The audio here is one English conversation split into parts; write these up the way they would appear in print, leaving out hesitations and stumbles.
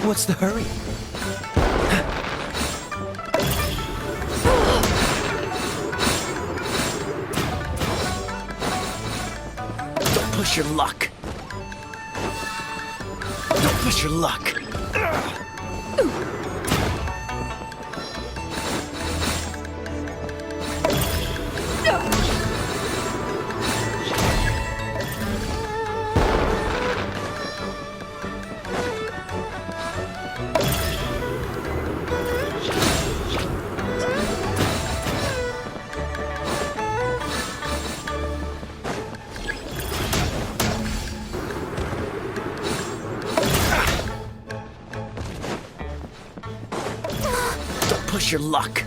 What's the hurry? Don't push your luck. Don't push your luck. Don't push your luck.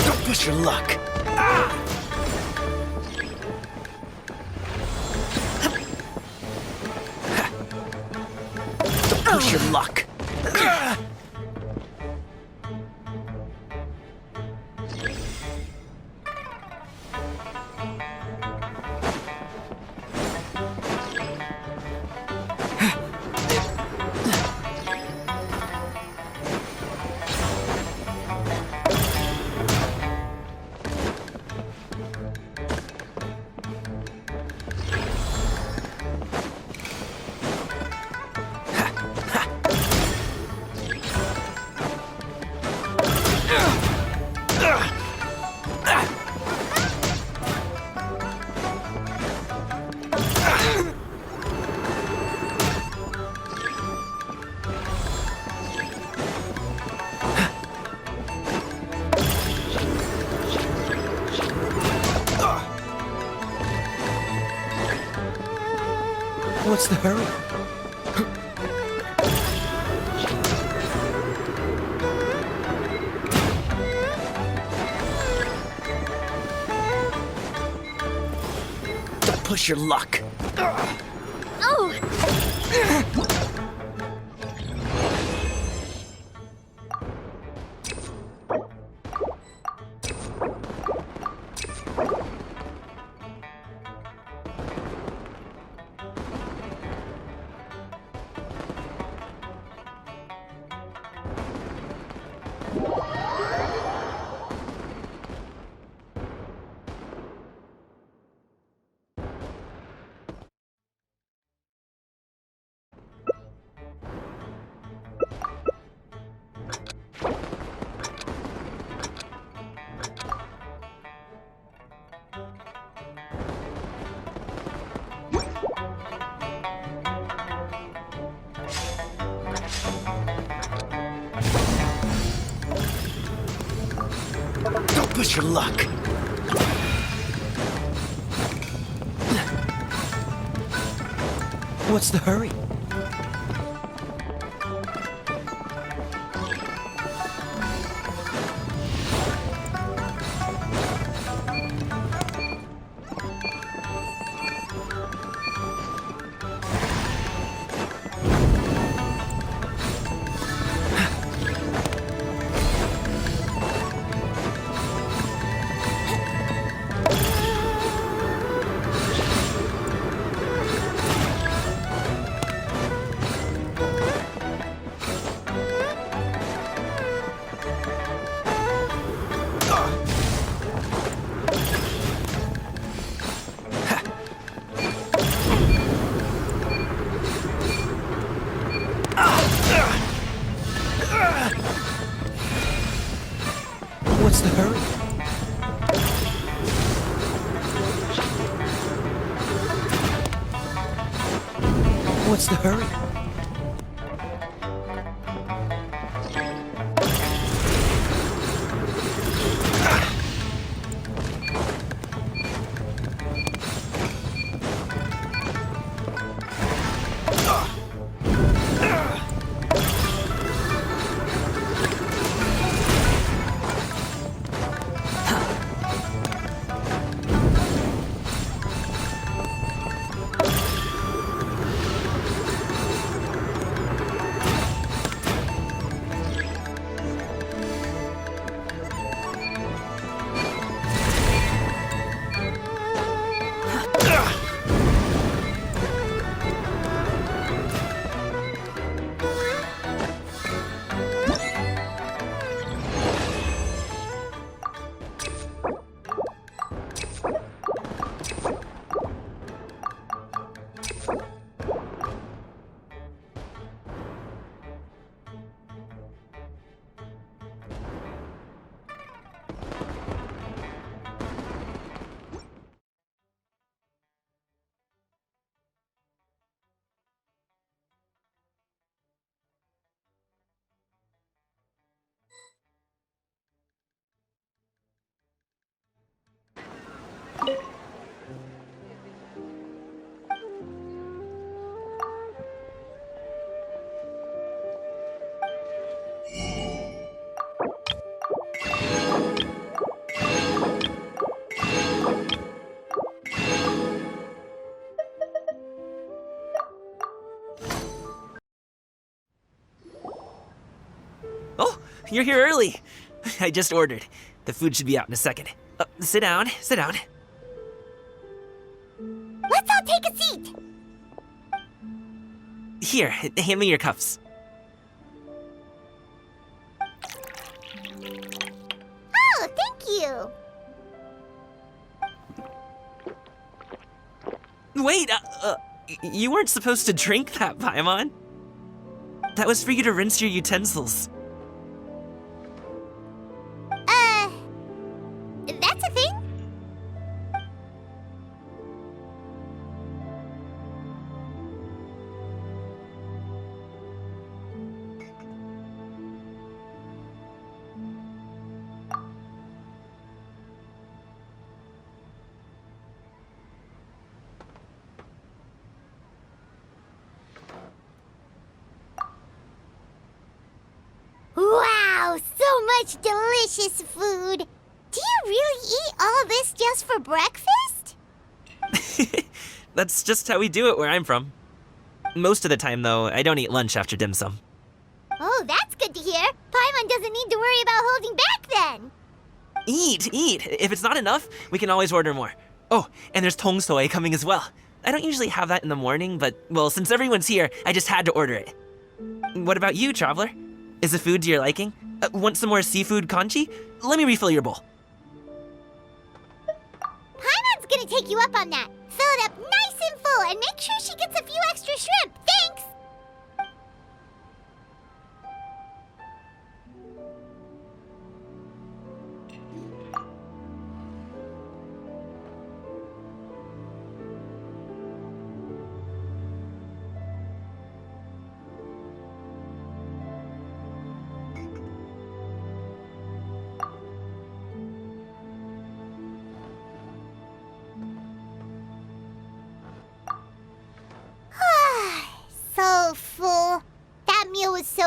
Don't push your luck. Don't push your luck. What's the hurry? Don't push your luck. Oh! Push your luck. What's the hurry? What's the hurry? What's the hurry? Oh, you're here early. I just ordered. The food should be out in a second. Sit down, sit down. Let's all take a seat. Here, hand me your cups. Oh, thank you. Wait, you weren't supposed to drink that, Paimon. That was for you to rinse your utensils. That's a thing? Wow, so much delicious food. Do you really eat all this just for breakfast? That's just how we do it where I'm from. Most of the time, though, I don't eat lunch after dim sum. Oh, that's good to hear. Paimon doesn't need to worry about holding back then. Eat, eat. If it's not enough, we can always order more. Oh, and there's tong soy coming as well. I don't usually have that in the morning, but, well, since everyone's here, I just had to order it. What about you, traveler? Is the food to your liking? Want some more seafood congee? Let me refill your bowl. Paimon's gonna take you up on that. Fill it up nice and full and make sure she gets a few extra shrimp. Thanks!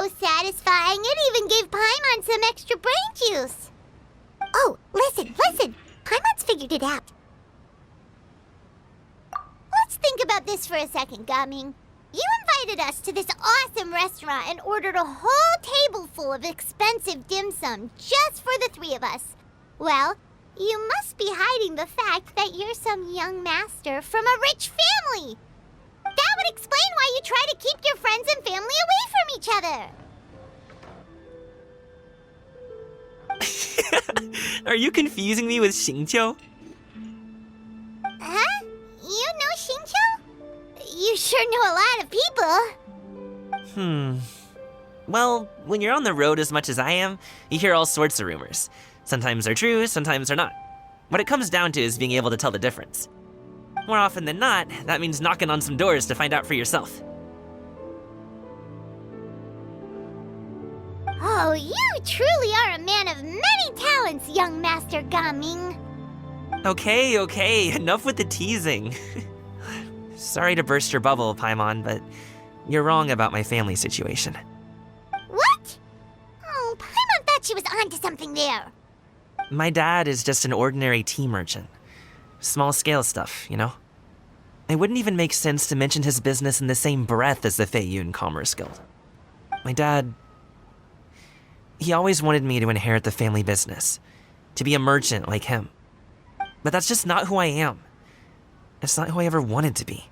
so satisfying. It even gave Paimon some extra brain juice. Oh, listen. Paimon's figured it out. Let's think about this for a second, Gaming. You invited us to this awesome restaurant and ordered a whole table full of expensive dim sum just for the three of us. Well, you must be hiding the fact that you're some young master from a rich family. That would explain why you try to keep your friends and family away from each other. Are you confusing me with Xingqiu? Huh? You know Xingqiu? You sure know a lot of people. Well, when you're on the road as much as I am, you hear all sorts of rumors. Sometimes they're true, sometimes they're not. What it comes down to is being able to tell the difference. More often than not, that means knocking on some doors to find out for yourself. Oh, you truly are a man of many talents, young Master Gaming. Okay, enough with the teasing. Sorry to burst your bubble, Paimon, but you're wrong about my family situation. What? Oh, Paimon thought she was onto something there. My dad is just an ordinary tea merchant. Small-scale stuff, you know? It wouldn't even make sense to mention his business in the same breath as the Feiyun Commerce Guild. My dad... he always wanted me to inherit the family business, to be a merchant like him. But that's just not who I am. It's not who I ever wanted to be.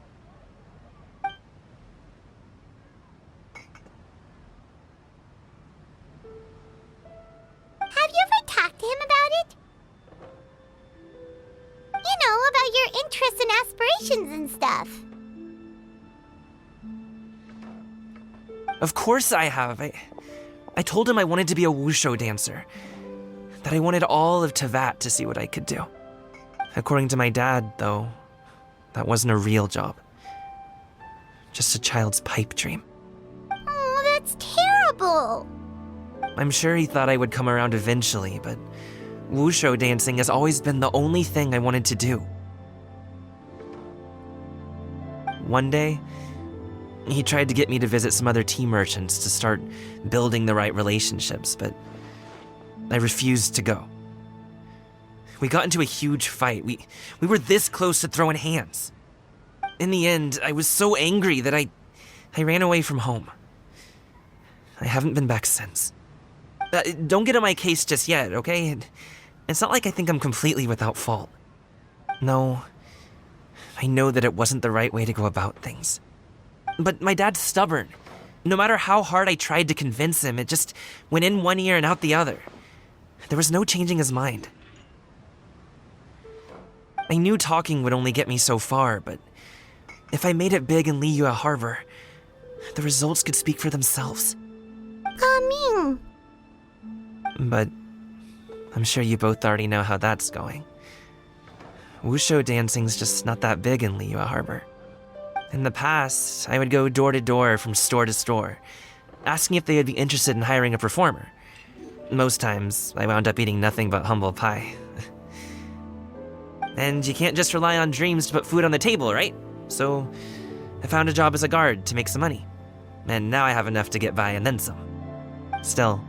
Have you ever talked to him about it? You know, about your interests and aspirations and stuff. Of course I have. I told him I wanted to be a wushu dancer. That I wanted all of Tevat to see what I could do. According to my dad, though, that wasn't a real job. Just a child's pipe dream. Oh, that's terrible. I'm sure he thought I would come around eventually, but wushu dancing has always been the only thing I wanted to do. One day, he tried to get me to visit some other tea merchants to start building the right relationships, but I refused to go. We got into a huge fight. We were this close to throwing hands. In the end, I was so angry that I ran away from home. I haven't been back since. Don't get on my case just yet, okay? It's not like I think I'm completely without fault. No, I know that it wasn't the right way to go about things. But my dad's stubborn. No matter how hard I tried to convince him, it just went in one ear and out the other. There was no changing his mind. I knew talking would only get me so far, but if I made it big in Liyue Harbor, the results could speak for themselves. Gaming. But I'm sure you both already know how that's going. Wushu dancing's just not that big in Liyue Harbor. In the past, I would go door to door from store to store, asking if they would be interested in hiring a performer. Most times, I wound up eating nothing but humble pie. And you can't just rely on dreams to put food on the table, right? So, I found a job as a guard to make some money. And now I have enough to get by and then some. Still,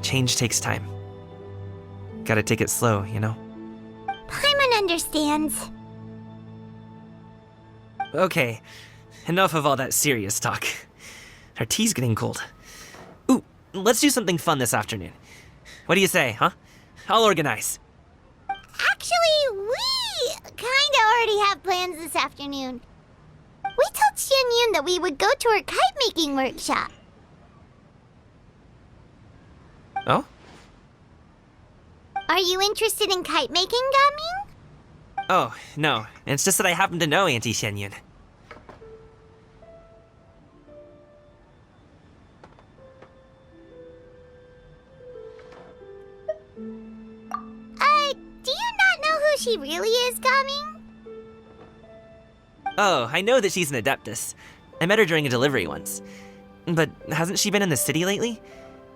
change takes time. Gotta take it slow, you know? Paimon understands. Okay, enough of all that serious talk. Our tea's getting cold. Ooh, let's do something fun this afternoon. What do you say, huh? I'll organize. Actually, we kinda already have plans this afternoon. We told Xianyun that we would go to her kite-making workshop. Oh? Are you interested in kite-making, Gaming? Oh, no. It's just that I happen to know Auntie Xianyun. Do you not know who she really is, Gaming? Oh, I know that she's an Adeptus. I met her during a delivery once. But hasn't she been in the city lately?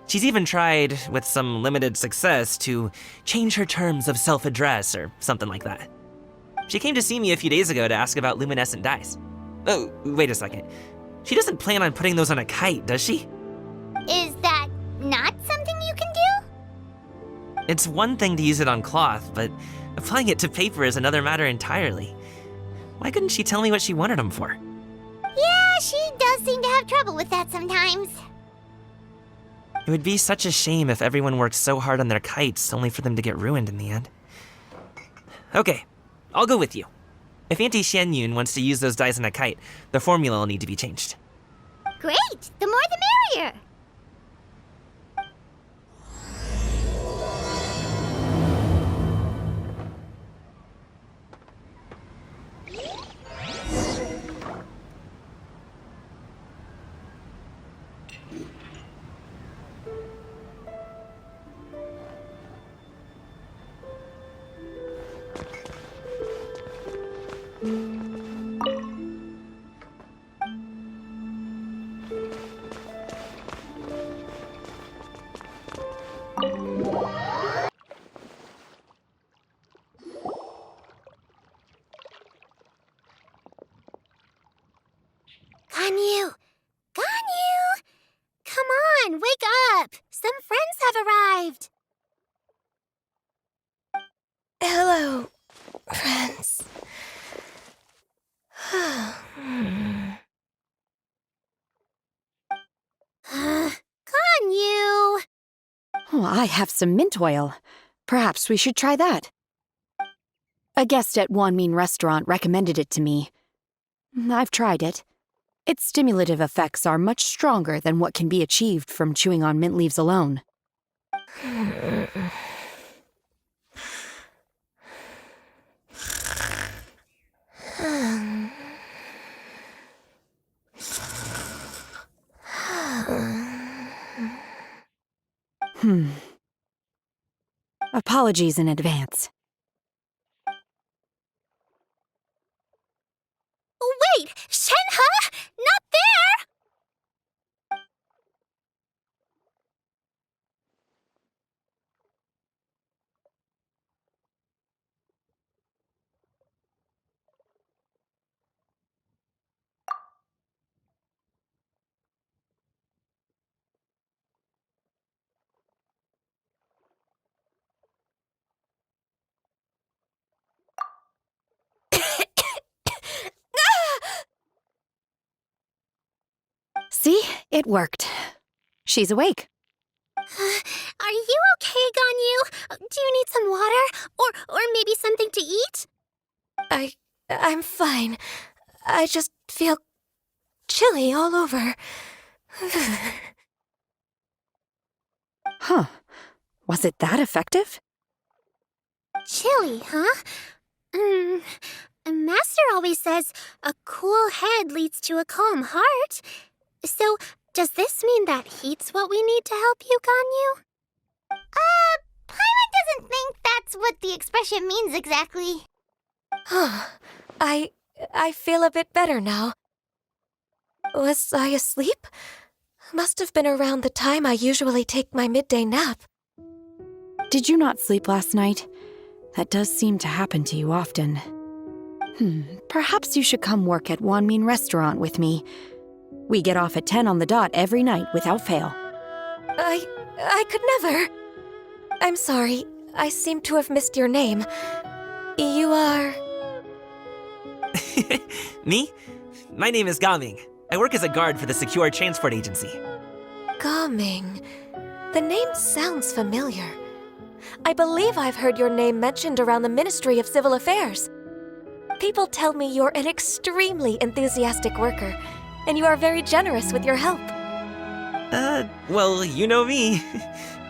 She's even tried, with some limited success, to change her terms of self-address or something like that. She came to see me a few days ago to ask about luminescent dyes. Oh, wait a second. She doesn't plan on putting those on a kite, does she? It's one thing to use it on cloth, but applying it to paper is another matter entirely. Why couldn't she tell me what she wanted them for? Yeah, she does seem to have trouble with that sometimes. It would be such a shame if everyone worked so hard on their kites only for them to get ruined in the end. Okay, I'll go with you. If Auntie Xianyun wants to use those dies on a kite, the formula will need to be changed. Great! The more the merrier! Ganyu! Ganyu! Come on, wake up! Some friends have arrived! Hello, friends. Ganyu! Oh, I have some mint oil. Perhaps we should try that. A guest at Wanmin Restaurant recommended it to me. I've tried it. Its stimulative effects are much stronger than what can be achieved from chewing on mint leaves alone. Apologies in advance. Wait! Shenhe? Not there! See? It worked. She's awake. Are you okay, Ganyu? Do you need some water? Or maybe something to eat? I'm fine. I just feel chilly all over. Huh. Was it that effective? Chilly, huh? Master always says a cool head leads to a calm heart. So, does this mean that heat's what we need to help you, Ganyu? Paimon doesn't think that's what the expression means exactly. I feel a bit better now. Was I asleep? Must have been around the time I usually take my midday nap. Did you not sleep last night? That does seem to happen to you often. Perhaps you should come work at Wanmin Restaurant with me. We get off at 10 on the dot every night without fail. I could never. I'm sorry. I seem to have missed your name. You are... Me? My name is Gaming. I work as a guard for the Secure Transport Agency. Gaming. The name sounds familiar. I believe I've heard your name mentioned around the Ministry of Civil Affairs. People tell me you're an extremely enthusiastic worker, and you are very generous with your help. Well, you know me.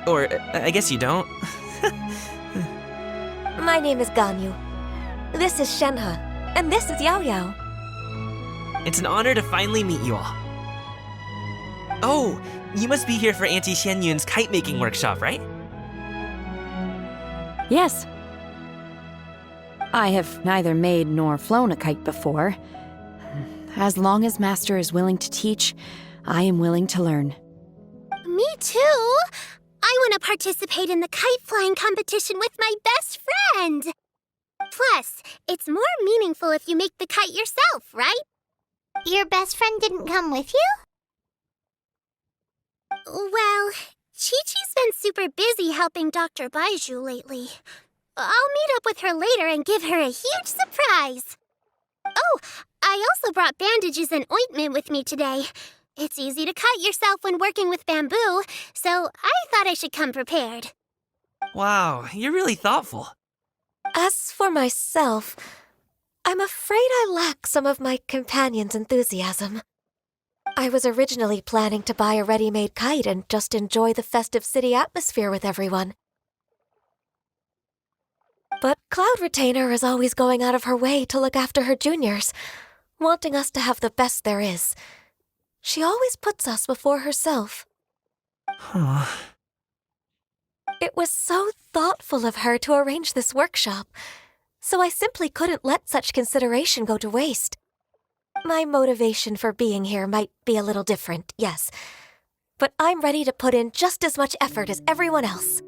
Or, I guess you don't. My name is Ganyu. This is Shenhe, and this is Yao Yao. It's an honor to finally meet you all. Oh, you must be here for Auntie Xianyun's kite-making workshop, right? Yes. I have neither made nor flown a kite before. As long as Master is willing to teach, I am willing to learn. Me too. I want to participate in the kite flying competition with my best friend. Plus, it's more meaningful if you make the kite yourself, right? Your best friend didn't come with you? Well, Chi-Chi's been super busy helping Dr. Baiju lately. I'll meet up with her later and give her a huge surprise. Oh, I also brought bandages and ointment with me today. It's easy to cut yourself when working with bamboo, so I thought I should come prepared. Wow, you're really thoughtful. As for myself, I'm afraid I lack some of my companion's enthusiasm. I was originally planning to buy a ready-made kite and just enjoy the festive city atmosphere with everyone. But Cloud Retainer is always going out of her way to look after her juniors, wanting us to have the best there is. She always puts us before herself. Huh. It was so thoughtful of her to arrange this workshop, so I simply couldn't let such consideration go to waste. My motivation for being here might be a little different, yes, but I'm ready to put in just as much effort as everyone else.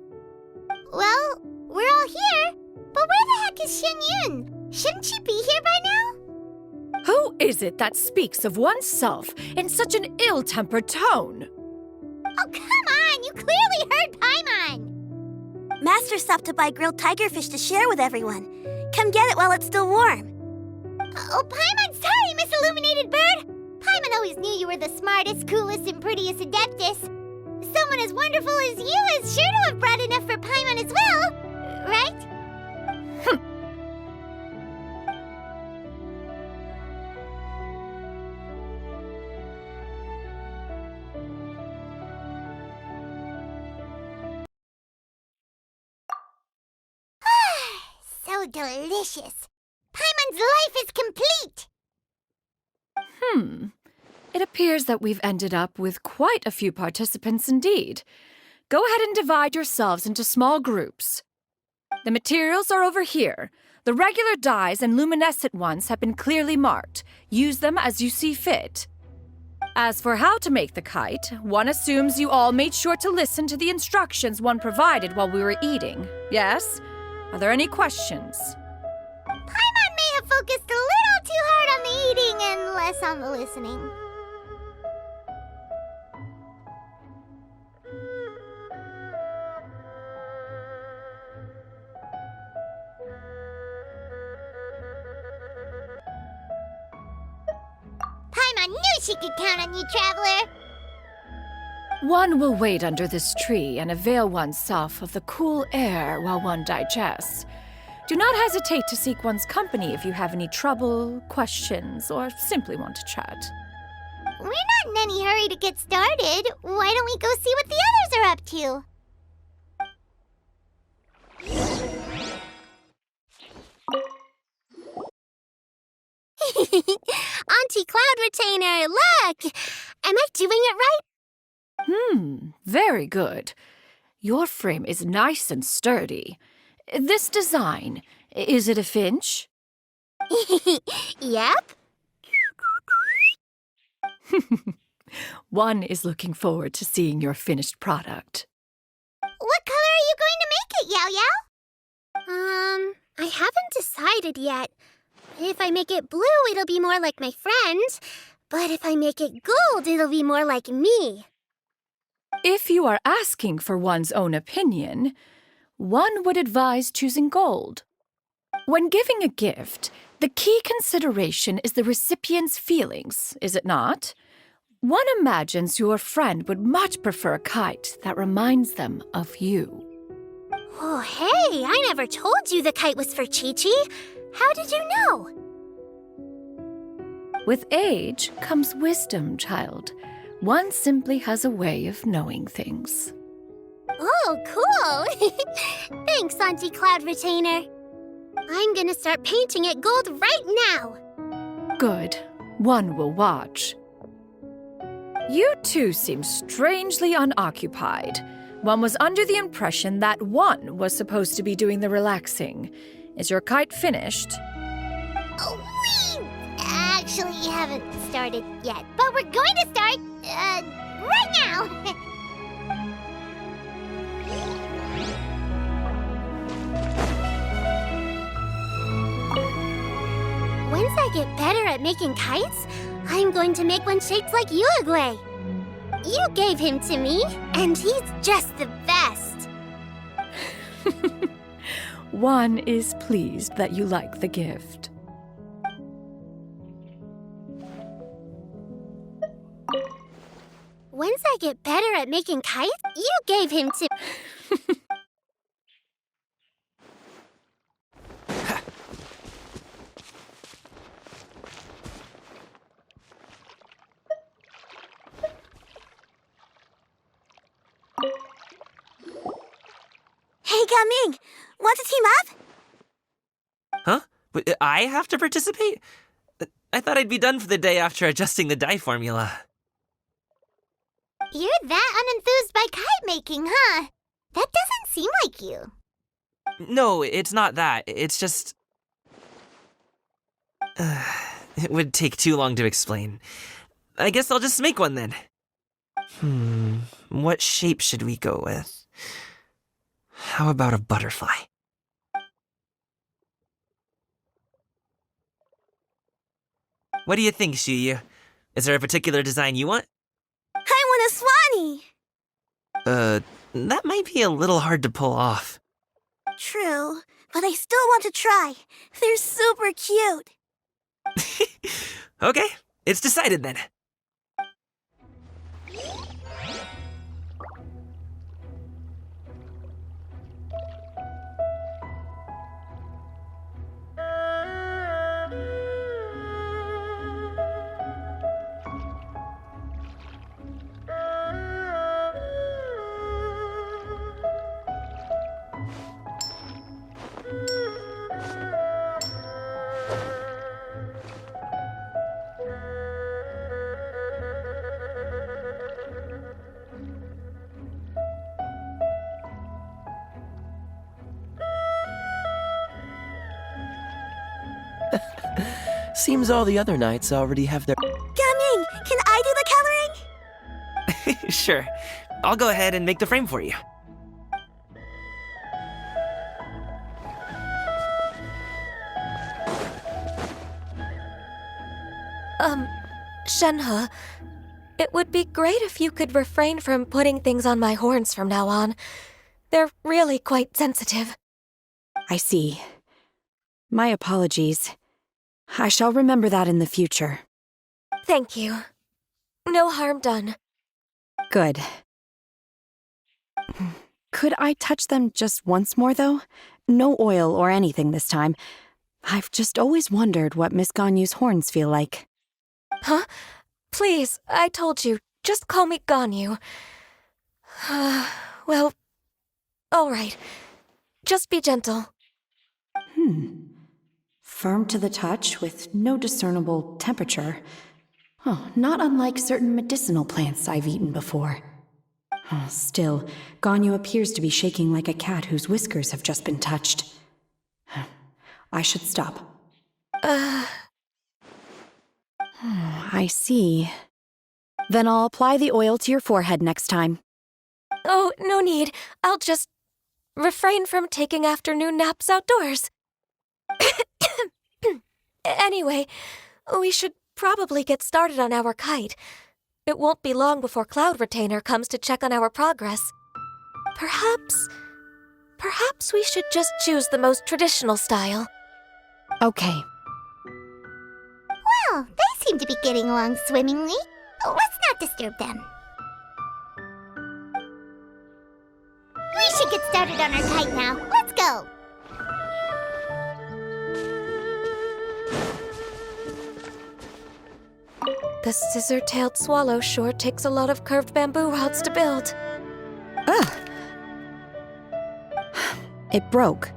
Well, we're all here, but where the heck is Xianyun? Shouldn't she be here by now? Who is it that speaks of oneself in such an ill-tempered tone? Oh, come on! You clearly heard Paimon! Master stopped to buy grilled tigerfish to share with everyone. Come get it while it's still warm. Oh, Paimon, sorry, Miss Illuminated Bird! Paimon always knew you were the smartest, coolest, and prettiest Adeptus. Someone as wonderful as you is sure to have brought enough for Paimon as well, right? So delicious. Paimon's life is complete! It appears that we've ended up with quite a few participants indeed. Go ahead and divide yourselves into small groups. The materials are over here. The regular dyes and luminescent ones have been clearly marked. Use them as you see fit. As for how to make the kite, one assumes you all made sure to listen to the instructions one provided while we were eating. Yes? Are there any questions? Paimon may have focused a little too hard on the eating and less on the listening. Paimon knew she could count on you, Traveler! One will wait under this tree and avail oneself of the cool air while one digests. Do not hesitate to seek one's company if you have any trouble, questions, or simply want to chat. We're not in any hurry to get started. Why don't we go see what the others are up to? Auntie Cloud Retainer, look! Am I doing it right? Very good. Your frame is nice and sturdy. This design, is it a finch? Yep. One is looking forward to seeing your finished product. What color are you going to make it, Yao Yao? I haven't decided yet. If I make it blue, it'll be more like my friend. But if I make it gold, it'll be more like me. If you are asking for one's own opinion, one would advise choosing gold. When giving a gift, the key consideration is the recipient's feelings, is it not? One imagines your friend would much prefer a kite that reminds them of you. Oh, hey, I never told you the kite was for Chi-Chi. How did you know? With age comes wisdom, child. One simply has a way of knowing things. Oh, cool. Thanks, Auntie Cloud Retainer. I'm gonna start painting it gold right now. Good. One will watch. You two seem strangely unoccupied. One was under the impression that one was supposed to be doing the relaxing. Is your kite finished? We actually haven't started yet, but we're going to start, right now. Once I get better at making kites, I'm going to make one shaped like Uruguay. You gave him to me, and he's just the best. One is pleased that you like the gift. Once I get better at making kites, you gave him to... Hey, Gaming! Want to team up? Huh? I have to participate? I thought I'd be done for the day after adjusting the die formula. You're that unenthused by kite making, huh? That doesn't seem like you. No, it's not that. It's just... it would take too long to explain. I guess I'll just make one then. What shape should we go with? How about a butterfly? What do you think, Shuyu? Is there a particular design you want? I want a swanee! That might be a little hard to pull off. True, but I still want to try. They're super cute. Okay, it's decided then. Seems all the other knights already have their... Gaming, can I do the coloring? Sure. I'll go ahead and make the frame for you. Shenhe, it would be great if you could refrain from putting things on my horns from now on. They're really quite sensitive. I see. My apologies. I shall remember that in the future. Thank you. No harm done. Good. Could I touch them just once more, though? No oil or anything this time. I've just always wondered what Miss Ganyu's horns feel like. Huh? Please, I told you, just call me Ganyu. Well, all right. Just be gentle. Firm to the touch with no discernible temperature. Oh, not unlike certain medicinal plants I've eaten before. Still, Ganyu appears to be shaking like a cat whose whiskers have just been touched. I should stop. I see. Then I'll apply the oil to your forehead next time. Oh, no need. I'll just refrain from taking afternoon naps outdoors. Anyway, we should probably get started on our kite. It won't be long before Cloud Retainer comes to check on our progress. Perhaps we should just choose the most traditional style. Okay. Well, they seem to be getting along swimmingly. Let's not disturb them. We should get started on our kite now. Let's go! The scissor-tailed swallow sure takes a lot of curved bamboo rods to build. Ugh. It broke.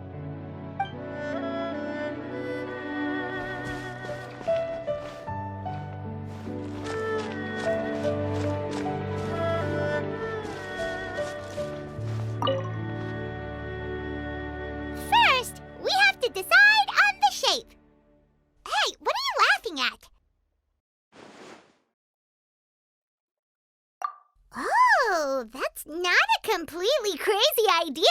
First, we have to decide on the shape. Hey, what are you laughing at? Oh, that's not a completely crazy idea.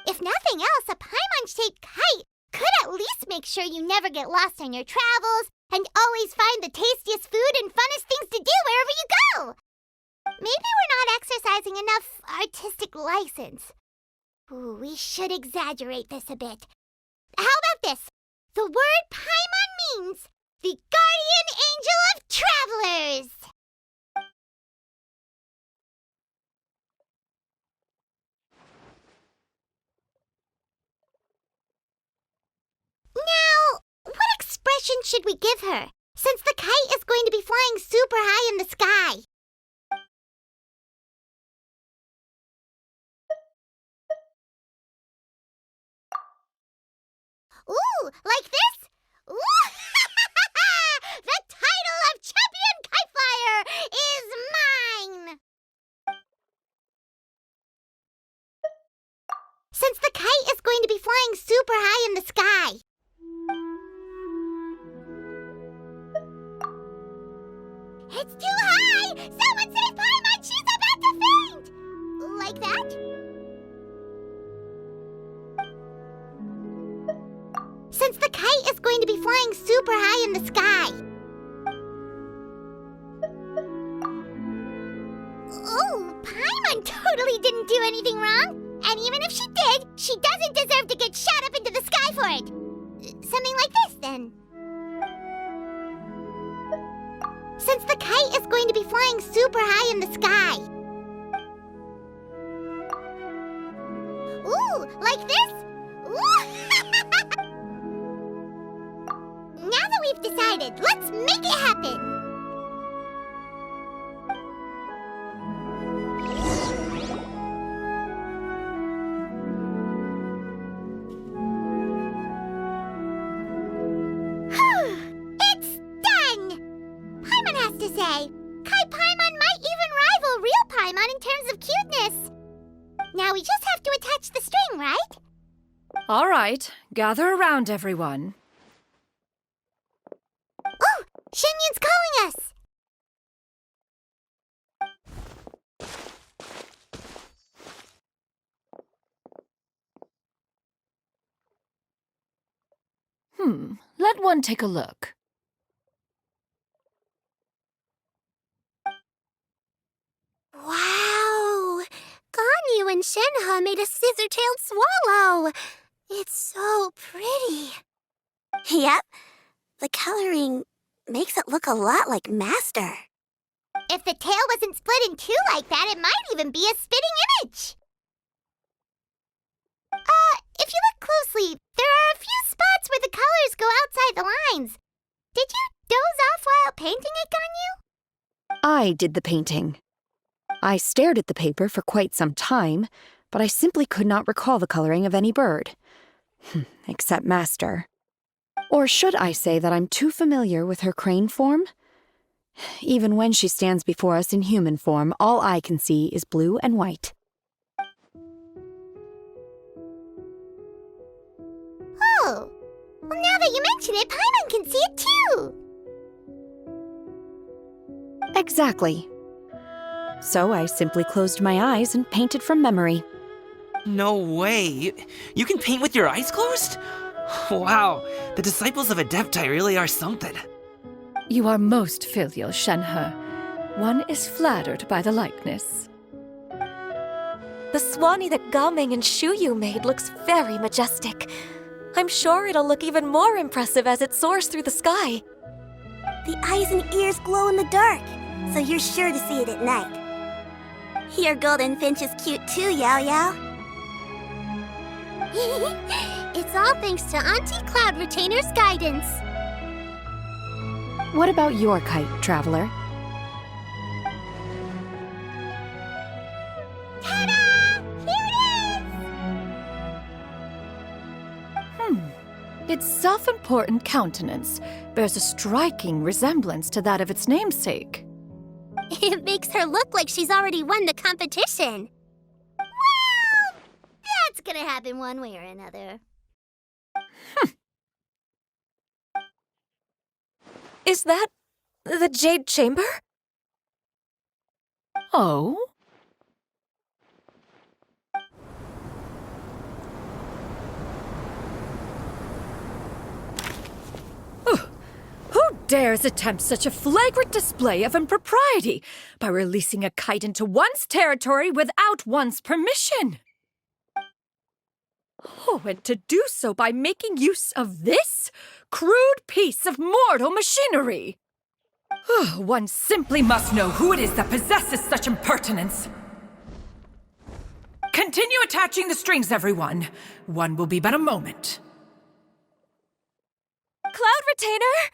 If nothing else, a paimon-shaped kite could at least make sure you never get lost on your travels and always find the tastiest food and funnest things to do wherever you go. Maybe we're not exercising enough artistic license. Ooh, we should exaggerate this a bit. How about this? The word Paimon means the guardian angel of travelers. Now, what expression should we give her, since the kite is going to be flying super high in the sky? Ooh, like this? Ooh! The title of Champion Kite Flyer is mine! Since the kite is going to be flying super high in the sky. It's too high! Someone save Paimon! She's about to faint! Like that? Since the kite is going to be flying super high in the sky. Oh, Paimon totally didn't do anything wrong. And even if she did, she doesn't deserve to get shot up into the sky for it. Something like this, then. Since the kite is going to be flying super high in the sky. Ooh, like this? Ooh! Now that we've decided, let's make it happen! It's done! Paimon has to say, Kai Paimon might even rival real Paimon in terms of cuteness. Now we just have to attach the string, right? All right, gather around, everyone. Oh, Shenyun's calling us! Let one take a look. Wow! Ganyu and Shenhe made a scissor-tailed swallow. It's so pretty. Yep. The coloring makes it look a lot like Master. If the tail wasn't split in two like that, it might even be a spitting image. If you look closely, there are a few spots where the colors go outside the lines. Did you doze off while painting it, Ganyu? I did the painting. I stared at the paper for quite some time, but I simply could not recall the coloring of any bird. Except Master. Or should I say that I'm too familiar with her crane form? Even when she stands before us in human form, all I can see is blue and white. Oh, well, now that you mention it, Paimon can see it too. Exactly. So I simply closed my eyes and painted from memory. No way. You can paint with your eyes closed? Wow, the disciples of Adepti really are something. You are most filial, Shenhe. One is flattered by the likeness. The Swanee that Gaming and Shuyu made looks very majestic. I'm sure it'll look even more impressive as it soars through the sky. The eyes and ears glow in the dark, so you're sure to see it at night. Your golden finch is cute too, Yao Yao. It's all thanks to Auntie Cloud Retainer's guidance. What about your kite, Traveler? Ta-da! Here it is! Its self-important countenance bears a striking resemblance to that of its namesake. It makes her look like she's already won the competition. Well, that's gonna happen one way or another. Is that the Jade Chamber? Oh? Who dares attempt such a flagrant display of impropriety by releasing a kite into one's territory without one's permission? Oh, and to do so by making use of this crude piece of mortal machinery. One simply must know who it is that possesses such impertinence. Continue attaching the strings, everyone. One will be but a moment. Cloud Retainer!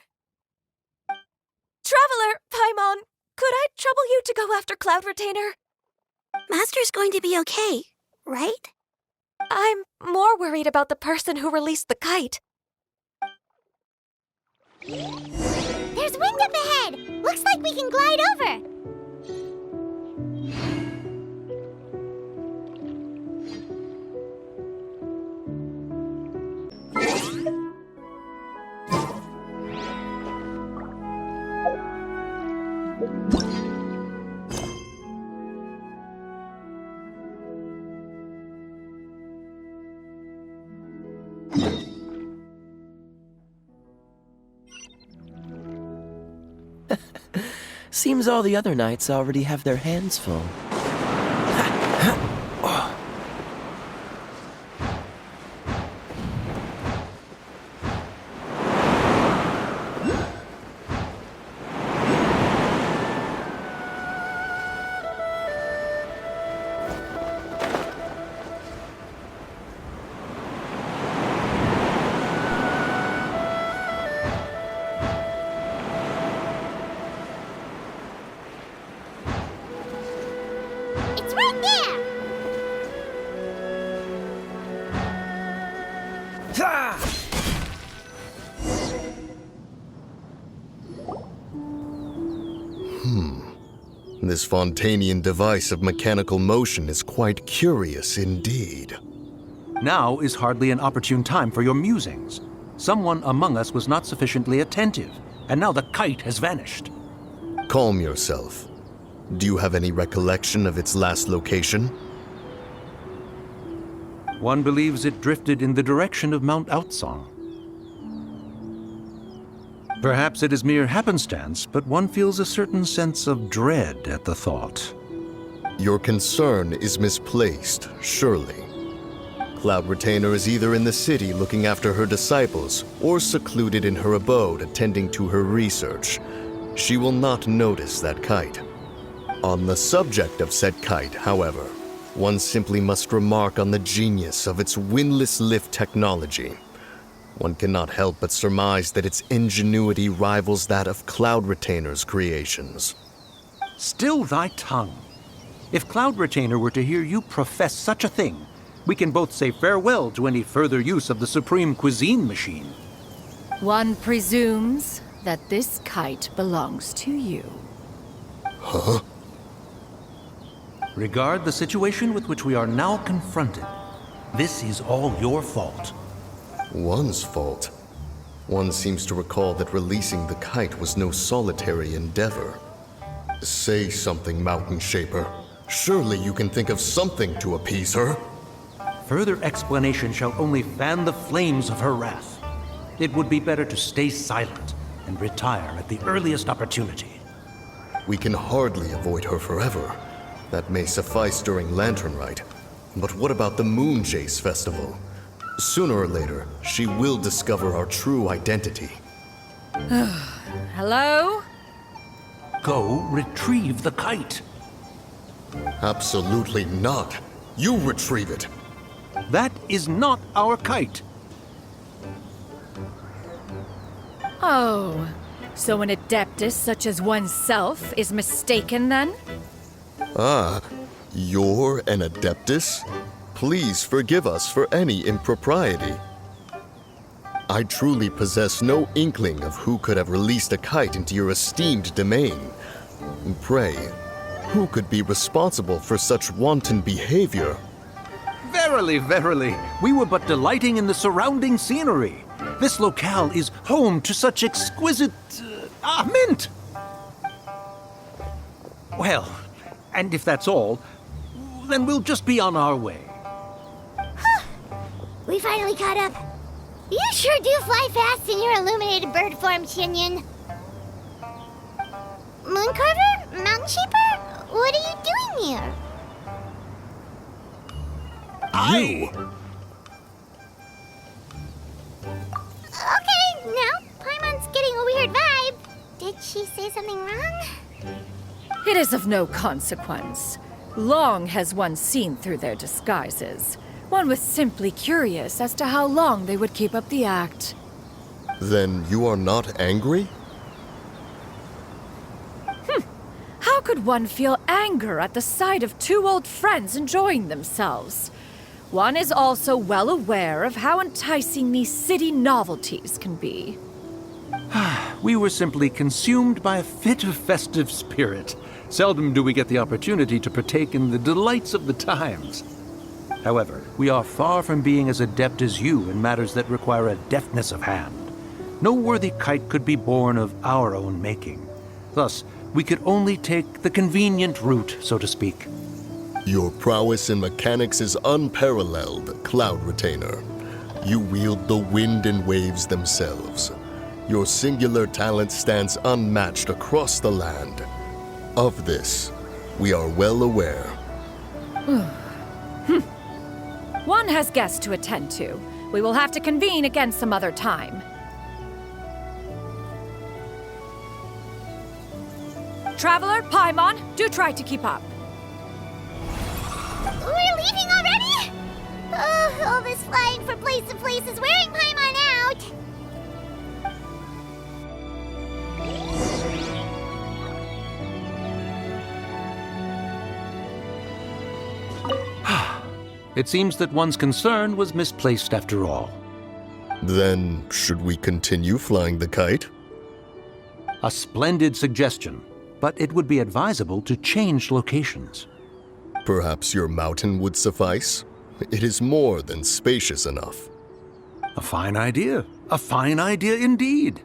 Traveler, Paimon, could I trouble you to go after Cloud Retainer? Master's going to be okay, right? I'm more worried about the person who released the kite. There's wind up ahead! Looks like we can glide over! Seems all the other knights already have their hands full. It's right there! This Fontanian device of mechanical motion is quite curious indeed. Now is hardly an opportune time for your musings. Someone among us was not sufficiently attentive, and now the kite has vanished. Calm yourself. Do you have any recollection of its last location? One believes it drifted in the direction of Mount Outsong. Perhaps it is mere happenstance, but one feels a certain sense of dread at the thought. Your concern is misplaced, surely. Cloud Retainer is either in the city looking after her disciples, or secluded in her abode attending to her research. She will not notice that kite. On the subject of said kite, however, one simply must remark on the genius of its windless lift technology. One cannot help but surmise that its ingenuity rivals that of Cloud Retainer's creations. Still thy tongue. If Cloud Retainer were to hear you profess such a thing, we can both say farewell to any further use of the Supreme Cuisine Machine. One presumes that this kite belongs to you. Huh? Regard the situation with which we are now confronted. This is all your fault. One's fault? One seems to recall that releasing the kite was no solitary endeavor. Say something, Mountain Shaper. Surely you can think of something to appease her. Further explanation shall only fan the flames of her wrath. It would be better to stay silent and retire at the earliest opportunity. We can hardly avoid her forever. That may suffice during Lantern Rite. But what about the Moon Chase Festival? Sooner or later, she will discover our true identity. Hello? Go retrieve the kite. Absolutely not. You retrieve it. That is not our kite. Oh, so an adeptus such as oneself is mistaken then? Ah, you're an Adeptus? Please forgive us for any impropriety. I truly possess no inkling of who could have released a kite into your esteemed domain. Pray, who could be responsible for such wanton behavior? Verily, verily, we were but delighting in the surrounding scenery. This locale is home to such exquisite... mint! Well, and if that's all, then we'll just be on our way. We finally caught up. You sure do fly fast in your illuminated bird form, Chinyan. Mooncarver? Mountain Shaper? What are you doing here? You! Okay, now Paimon's getting a weird vibe. Did she say something wrong? It is of no consequence. Long has one seen through their disguises. One was simply curious as to how long they would keep up the act. Then you are not angry? How could one feel anger at the sight of two old friends enjoying themselves? One is also well aware of how enticing these city novelties can be. We were simply consumed by a fit of festive spirit. Seldom do we get the opportunity to partake in the delights of the times. However, we are far from being as adept as you in matters that require a deftness of hand. No worthy kite could be born of our own making. Thus, we could only take the convenient route, so to speak. Your prowess in mechanics is unparalleled, Cloud Retainer. You wield the wind and waves themselves. Your singular talent stands unmatched across the land. Of this, we are well aware. One has guests to attend to. We will have to convene again some other time. Traveler, Paimon, do try to keep up. We're leaving already? All this flying from place to place is wearing Paimon out. It seems that one's concern was misplaced after all. Then, should we continue flying the kite? A splendid suggestion, but it would be advisable to change locations. Perhaps your mountain would suffice? It is more than spacious enough. A fine idea. A fine idea indeed.